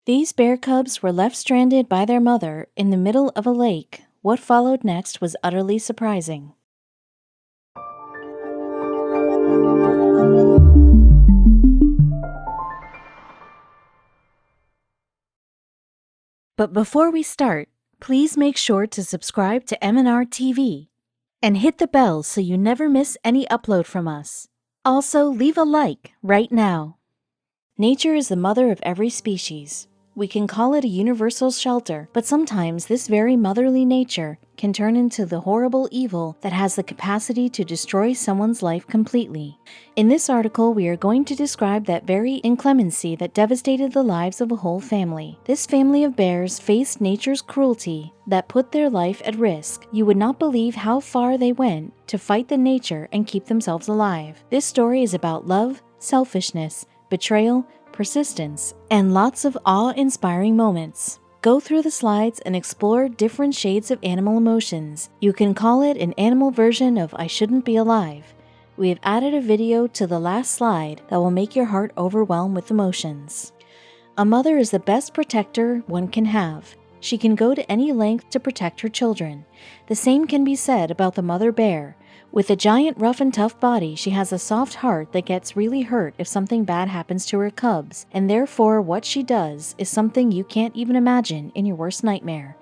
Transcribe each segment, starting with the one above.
These bear cubs were left stranded by their mother in the middle of a lake. What followed next was utterly surprising. But before we start, please make sure to subscribe to m&rtv and hit the bell so you never miss any upload from us. Also, leave a like right now. Nature is the mother of every species. We can call it a universal shelter, but sometimes this very motherly nature can turn into the horrible evil that has the capacity to destroy someone's life completely. In this article, we are going to describe that very inclemency that devastated the lives of a whole family. This family of bears faced nature's cruelty that put their life at risk. You would not believe how far they went to fight the nature and keep themselves alive. This story is about love, selfishness, betrayal, persistence, and lots of awe-inspiring moments. Go through the slides and explore different shades of animal emotions. You can call it an animal version of I Shouldn't Be Alive. We have added a video to the last slide that will make your heart overwhelm with emotions. A mother is the best protector one can have. She can go to any length to protect her children. The same can be said about the mother bear. With a giant rough and tough body, she has a soft heart that gets really hurt if something bad happens to her cubs, and therefore what she does is something you can't even imagine in your worst nightmare.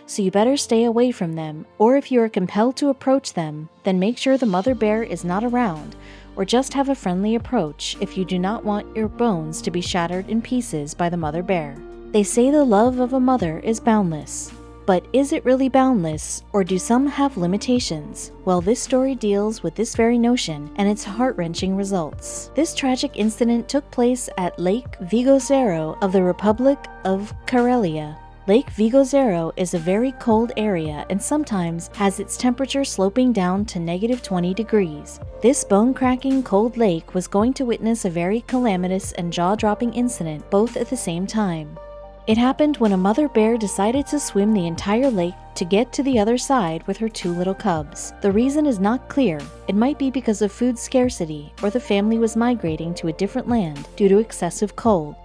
So you better stay away from them, or if you are compelled to approach them, then make sure the mother bear is not around, or just have a friendly approach if you do not want your bones to be shattered in pieces by the mother bear. They say the love of a mother is boundless. But is it really boundless, or do some have limitations? Well, this story deals with this very notion and its heart-wrenching results. This tragic incident took place at Lake Vigosero of the Republic of Karelia. Lake Vigosero is a very cold area and sometimes has its temperature sloping down to -20 degrees. This bone-cracking cold lake was going to witness a very calamitous and jaw-dropping incident both at the same time. It happened when a mother bear decided to swim the entire lake to get to the other side with her 2 little cubs. The reason is not clear. It might be because of food scarcity, or the family was migrating to a different land due to excessive cold.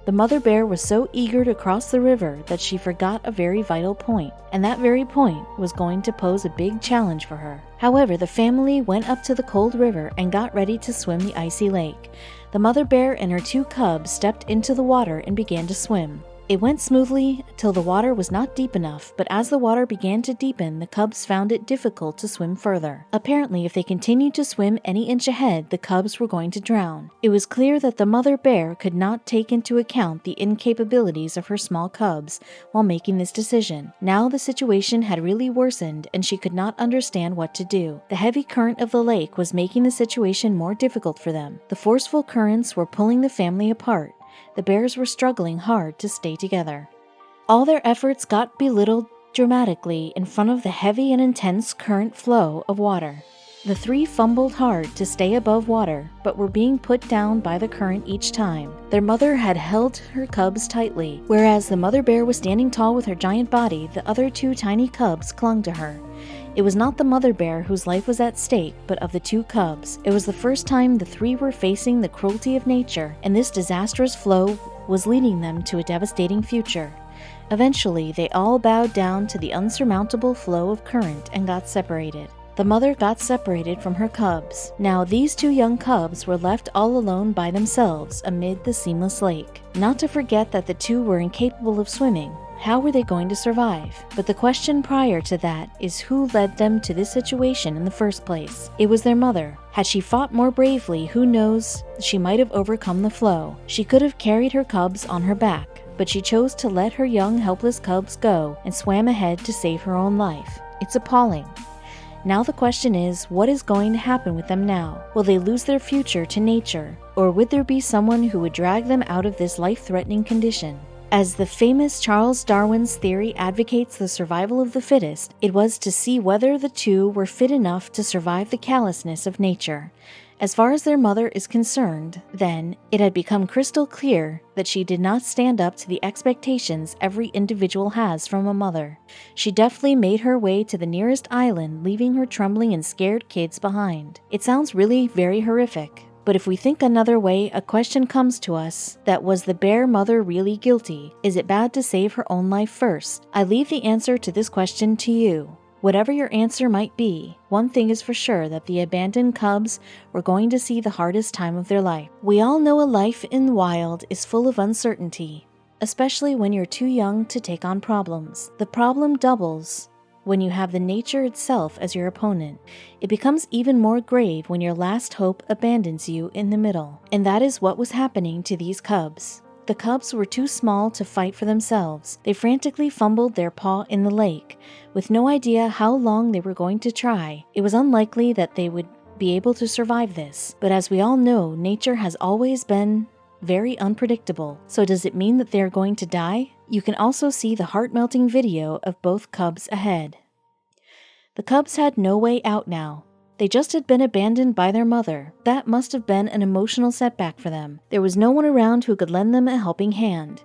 The mother bear was so eager to cross the river that she forgot a very vital point, and that very point was going to pose a big challenge for her. However, the family went up to the cold river and got ready to swim the icy lake. The mother bear and her 2 cubs stepped into the water and began to swim. It went smoothly till the water was not deep enough, but as the water began to deepen, the cubs found it difficult to swim further. Apparently, if they continued to swim any inch ahead, the cubs were going to drown. It was clear that the mother bear could not take into account the incapabilities of her small cubs while making this decision. Now the situation had really worsened and she could not understand what to do. The heavy current of the lake was making the situation more difficult for them. The forceful currents were pulling the family apart. The bears were struggling hard to stay together. All their efforts got belittled dramatically in front of the heavy and intense current flow of water. The 3 fumbled hard to stay above water, but were being put down by the current each time. Their mother had held her cubs tightly, whereas the mother bear was standing tall with her giant body. The other 2 tiny cubs clung to her. It was not the mother bear whose life was at stake, but of the 2 cubs. It was the first time the 3 were facing the cruelty of nature, and this disastrous flow was leading them to a devastating future. Eventually, they all bowed down to the unsurmountable flow of current and got separated. The mother got separated from her cubs. Now these 2 young cubs were left all alone by themselves amid the seamless lake. Not to forget that the 2 were incapable of swimming. How were they going to survive? But the question prior to that is who led them to this situation in the first place? It was their mother. Had she fought more bravely, who knows, she might have overcome the flow. She could have carried her cubs on her back, but she chose to let her young helpless cubs go and swam ahead to save her own life. It's appalling. Now the question is, what is going to happen with them now? Will they lose their future to nature? Or would there be someone who would drag them out of this life-threatening condition? As the famous Charles Darwin's theory advocates the survival of the fittest, it was to see whether the 2 were fit enough to survive the callousness of nature. As far as their mother is concerned, then, it had become crystal clear that she did not stand up to the expectations every individual has from a mother. She deftly made her way to the nearest island, leaving her trembling and scared kids behind. It sounds really very horrific. But if we think another way, a question comes to us that was the bear mother really guilty? Is it bad to save her own life first? I leave the answer to this question to you. Whatever your answer might be, one thing is for sure, that the abandoned cubs were going to see the hardest time of their life. We all know a life in the wild is full of uncertainty, especially when you're too young to take on problems. The problem doubles when you have the nature itself as your opponent. It becomes even more grave when your last hope abandons you in the middle. And that is what was happening to these cubs. The cubs were too small to fight for themselves. They frantically fumbled their paw in the lake, with no idea how long they were going to try. It was unlikely that they would be able to survive this. But as we all know, nature has always been very unpredictable. So does it mean that they are going to die? You can also see the heart-melting video of both cubs ahead. The cubs had no way out now. They just had been abandoned by their mother. That must have been an emotional setback for them. There was no one around who could lend them a helping hand.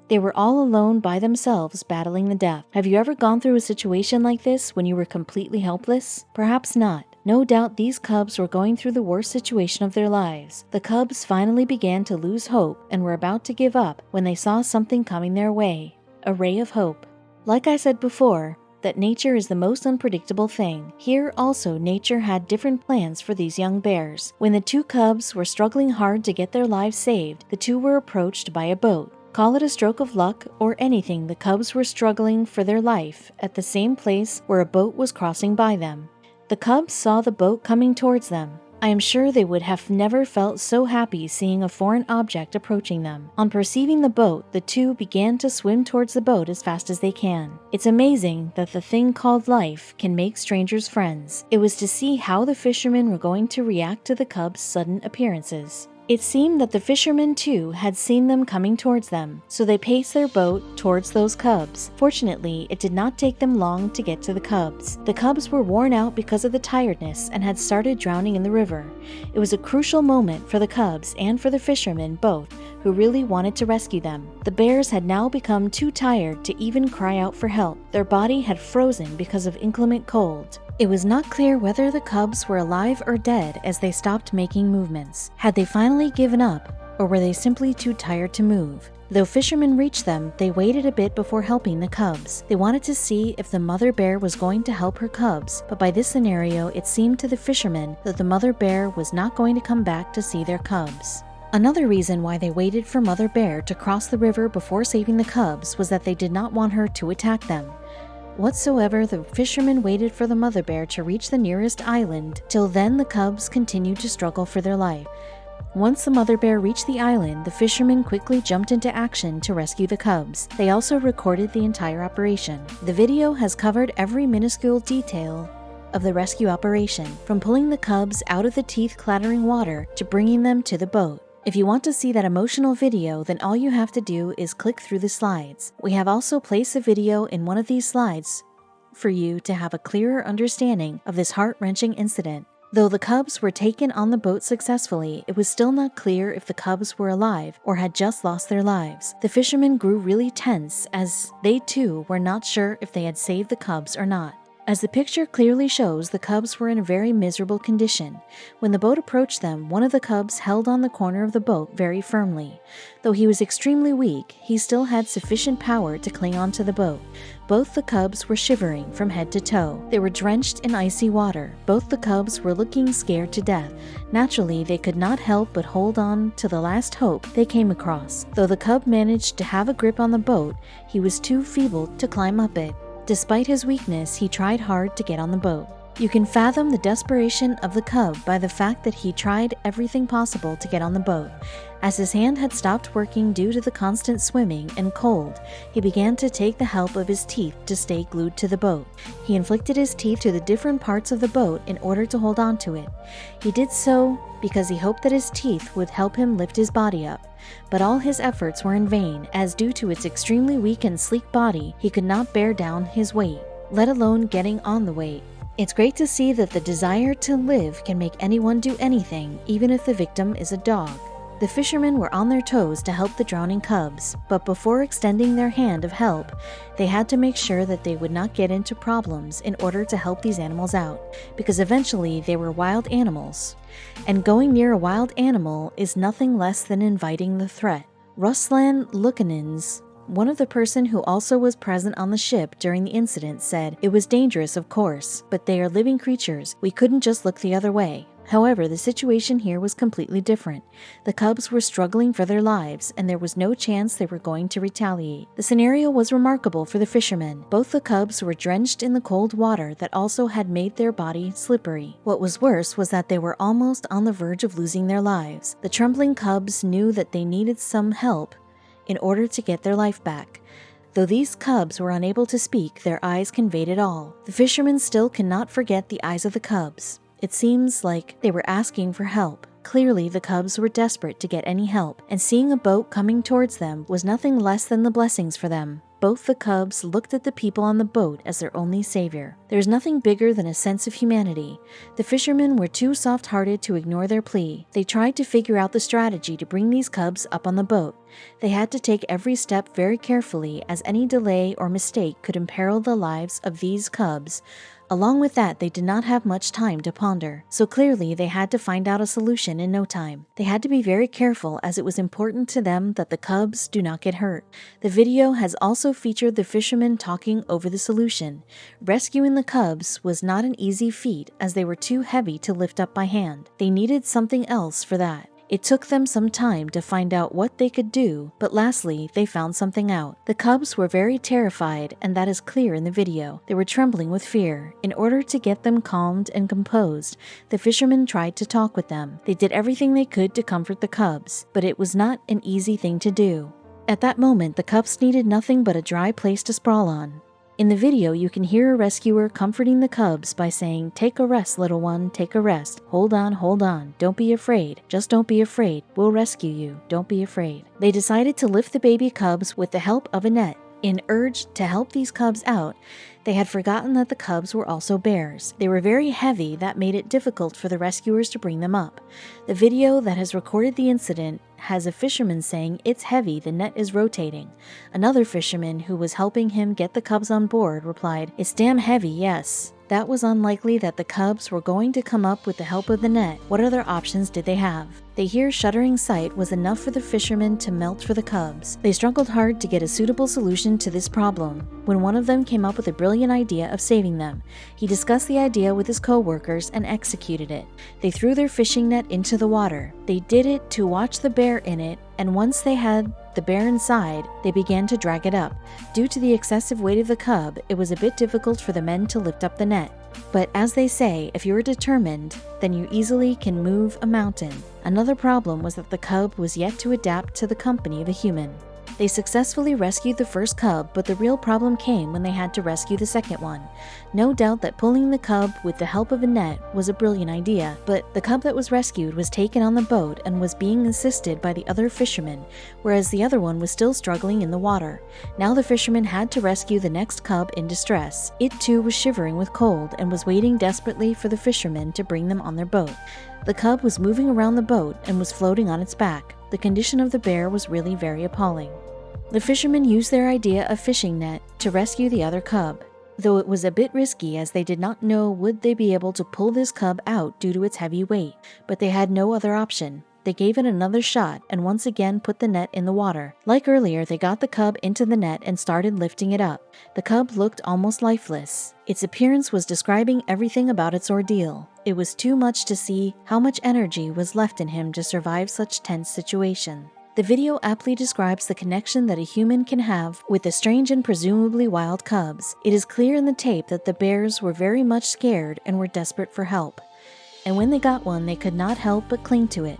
They were all alone by themselves battling the death. Have you ever gone through a situation like this when you were completely helpless? Perhaps not. No doubt these cubs were going through the worst situation of their lives. The cubs finally began to lose hope and were about to give up when they saw something coming their way. A ray of hope. Like I said before, that nature is the most unpredictable thing. Here also nature had different plans for these young bears. When the two cubs were struggling hard to get their lives saved, the two were approached by a boat. Call it a stroke of luck or anything, the cubs were struggling for their life at the same place where a boat was crossing by them. The cubs saw the boat coming towards them. I am sure they would have never felt so happy seeing a foreign object approaching them. On perceiving the boat, the two began to swim towards the boat as fast as they can. It's amazing that the thing called life can make strangers friends. It was to see how the fishermen were going to react to the cubs' sudden appearances. It seemed that the fishermen too had seen them coming towards them, so they paced their boat towards those cubs. Fortunately, it did not take them long to get to the cubs. The cubs were worn out because of the tiredness and had started drowning in the river. It was a crucial moment for the cubs and for the fishermen both, who really wanted to rescue them. The bears had now become too tired to even cry out for help. Their body had frozen because of inclement cold. It was not clear whether the cubs were alive or dead as they stopped making movements. Had they finally given up, or were they simply too tired to move? Though fishermen reached them, they waited a bit before helping the cubs. They wanted to see if the mother bear was going to help her cubs, but by this scenario, it seemed to the fishermen that the mother bear was not going to come back to see their cubs. Another reason why they waited for Mother Bear to cross the river before saving the cubs was that they did not want her to attack them. Whatsoever, the fishermen waited for the mother bear to reach the nearest island. Till then, the cubs continued to struggle for their life. Once the mother bear reached the island, the fishermen quickly jumped into action to rescue the cubs. They also recorded the entire operation. The video has covered every minuscule detail of the rescue operation, from pulling the cubs out of the teeth-clattering water to bringing them to the boat. If you want to see that emotional video, then all you have to do is click through the slides. We have also placed a video in one of these slides for you to have a clearer understanding of this heart-wrenching incident. Though the cubs were taken on the boat successfully, it was still not clear if the cubs were alive or had just lost their lives. The fishermen grew really tense as they too were not sure if they had saved the cubs or not. As the picture clearly shows, the cubs were in a very miserable condition. When the boat approached them, one of the cubs held on the corner of the boat very firmly. Though he was extremely weak, he still had sufficient power to cling onto the boat. Both the cubs were shivering from head to toe. They were drenched in icy water. Both the cubs were looking scared to death. Naturally, they could not help but hold on to the last hope they came across. Though the cub managed to have a grip on the boat, he was too feeble to climb up it. Despite his weakness, he tried hard to get on the boat. You can fathom the desperation of the cub by the fact that he tried everything possible to get on the boat. As his hand had stopped working due to the constant swimming and cold, he began to take the help of his teeth to stay glued to the boat. He inflicted his teeth to the different parts of the boat in order to hold on to it. He did so because he hoped that his teeth would help him lift his body up. But all his efforts were in vain, as due to its extremely weak and sleek body, he could not bear down his weight, let alone getting on the weight. It's great to see that the desire to live can make anyone do anything, even if the victim is a dog. The fishermen were on their toes to help the drowning cubs, but before extending their hand of help, they had to make sure that they would not get into problems in order to help these animals out, because eventually they were wild animals. And going near a wild animal is nothing less than inviting the threat. Ruslan Lukanins, one of the person who also was present on the ship during the incident, said, "It was dangerous, of course, but they are living creatures. We couldn't just look the other way." However, the situation here was completely different. The cubs were struggling for their lives, and there was no chance they were going to retaliate. The scenario was remarkable for the fishermen. Both the cubs were drenched in the cold water that also had made their body slippery. What was worse was that they were almost on the verge of losing their lives. The trembling cubs knew that they needed some help in order to get their life back. Though these cubs were unable to speak, their eyes conveyed it all. The fishermen still cannot forget the eyes of the cubs. It seems like they were asking for help. Clearly, the cubs were desperate to get any help, and seeing a boat coming towards them was nothing less than the blessings for them. Both the cubs looked at the people on the boat as their only savior. There is nothing bigger than a sense of humanity. The fishermen were too soft-hearted to ignore their plea. They tried to figure out the strategy to bring these cubs up on the boat. They had to take every step very carefully, as any delay or mistake could imperil the lives of these cubs. Along with that, they did not have much time to ponder, so clearly they had to find out a solution in no time. They had to be very careful, as it was important to them that the cubs do not get hurt. The video has also featured the fishermen talking over the solution. Rescuing the cubs was not an easy feat, as they were too heavy to lift up by hand. They needed something else for that. It took them some time to find out what they could do, but lastly, they found something out. The cubs were very terrified, and that is clear in the video. They were trembling with fear. In order to get them calmed and composed, the fishermen tried to talk with them. They did everything they could to comfort the cubs, but it was not an easy thing to do. At that moment, the cubs needed nothing but a dry place to sprawl on. In the video, you can hear a rescuer comforting the cubs by saying, "Take a rest, little one, take a rest. Hold on, don't be afraid. Just don't be afraid. We'll rescue you. Don't be afraid." They decided to lift the baby cubs with the help of a net. In urge to help these cubs out, they had forgotten that the cubs were also bears. They were very heavy, that made it difficult for the rescuers to bring them up. The video that has recorded the incident has a fisherman saying, "It's heavy, the net is rotating." Another fisherman who was helping him get the cubs on board replied, "It's damn heavy, yes." That was unlikely that the cubs were going to come up with the help of the net. What other options did they have? The here shuddering sight was enough for the fishermen to melt for the cubs. They struggled hard to get a suitable solution to this problem, when one of them came up with a brilliant idea of saving them. He discussed the idea with his co-workers and executed it. They threw their fishing net into the water. They did it to watch the bear in it, and once they had the bear inside, they began to drag it up. Due to the excessive weight of the cub, it was a bit difficult for the men to lift up the net. But as they say, if you're determined, then you easily can move a mountain. Another problem was that the cub was yet to adapt to the company of a human. They successfully rescued the first cub, but the real problem came when they had to rescue the second one. No doubt that pulling the cub with the help of a net was a brilliant idea, but the cub that was rescued was taken on the boat and was being assisted by the other fishermen, whereas the other one was still struggling in the water. Now the fishermen had to rescue the next cub in distress. It too was shivering with cold and was waiting desperately for the fishermen to bring them on their boat. The cub was moving around the boat and was floating on its back. The condition of the bear was really very appalling. The fishermen used their idea of fishing net to rescue the other cub, though it was a bit risky as they did not know would they be able to pull this cub out due to its heavy weight, but they had no other option. They gave it another shot and once again put the net in the water. Like earlier, they got the cub into the net and started lifting it up. The cub looked almost lifeless. Its appearance was describing everything about its ordeal. It was too much to see how much energy was left in him to survive such tense situation. The video aptly describes the connection that a human can have with the strange and presumably wild cubs. It is clear in the tape that the bears were very much scared and were desperate for help. And when they got one, they could not help but cling to it.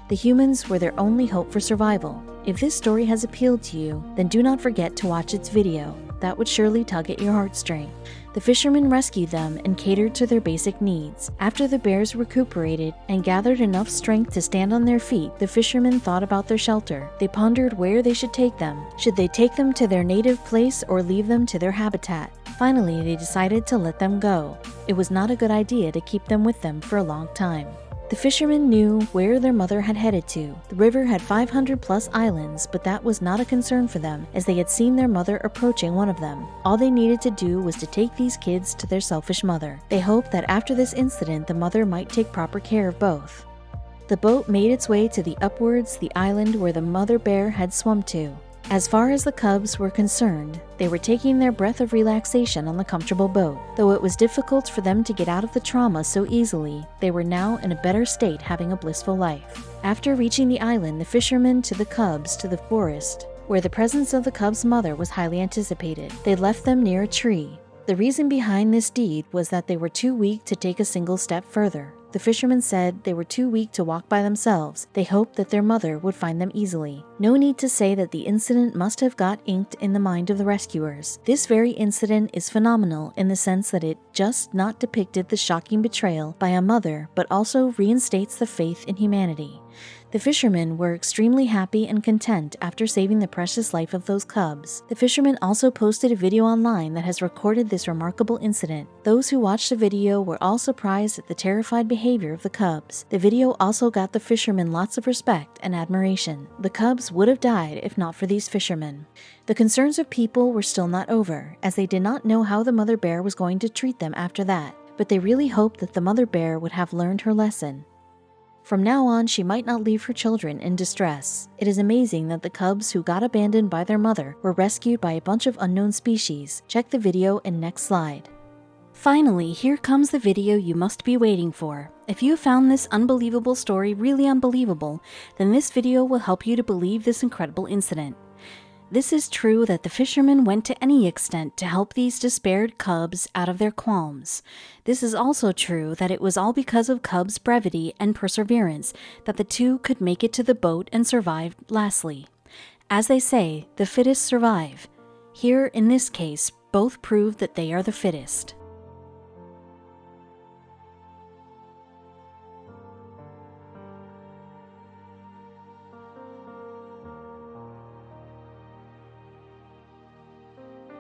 The humans were their only hope for survival. If this story has appealed to you, then do not forget to watch its video. That would surely tug at your heartstring. The fishermen rescued them and catered to their basic needs. After the bears recuperated and gathered enough strength to stand on their feet, the fishermen thought about their shelter. They pondered where they should take them. Should they take them to their native place or leave them to their habitat? Finally, they decided to let them go. It was not a good idea to keep them with them for a long time. The The fishermen knew where their mother had headed to. The river had 500 plus islands, but that was not a concern for them, as they had seen their mother approaching one of them. All they needed to do was to take these kids to their selfish mother. They hoped that after this incident, the mother might take proper care of both. The boat made its way to the island where the mother bear had swum to. As far as the cubs were concerned, they were taking their breath of relaxation on the comfortable boat. Though it was difficult for them to get out of the trauma so easily, they were now in a better state, having a blissful life. After reaching the island, the fishermen took the cubs to the forest, where the presence of the cubs' mother was highly anticipated. They left them near a tree. The reason behind this deed was that they were too weak to take a single step further. The fishermen said they were too weak to walk by themselves. They hoped that their mother would find them easily. No need to say that the incident must have got inked in the mind of the rescuers. This very incident is phenomenal in the sense that it just not depicted the shocking betrayal by a mother, but also reinstates the faith in humanity. The fishermen were extremely happy and content after saving the precious life of those cubs. The fishermen also posted a video online that has recorded this remarkable incident. Those who watched the video were all surprised at the terrified behavior of the cubs. The video also got the fishermen lots of respect and admiration. The cubs would have died if not for these fishermen. The concerns of people were still not over, as they did not know how the mother bear was going to treat them after that, but they really hoped that the mother bear would have learned her lesson. From now on, she might not leave her children in distress. It is amazing that the cubs who got abandoned by their mother were rescued by a bunch of unknown species. Check the video in next slide. Finally, here comes the video you must be waiting for. If you found this unbelievable story really unbelievable, then this video will help you to believe this incredible incident. This is true that the fishermen went to any extent to help these despaired cubs out of their qualms. This is also true that it was all because of Cub's brevity and perseverance that the two could make it to the boat and survive lastly. As they say, the fittest survive. Here, in this case, both prove that they are the fittest.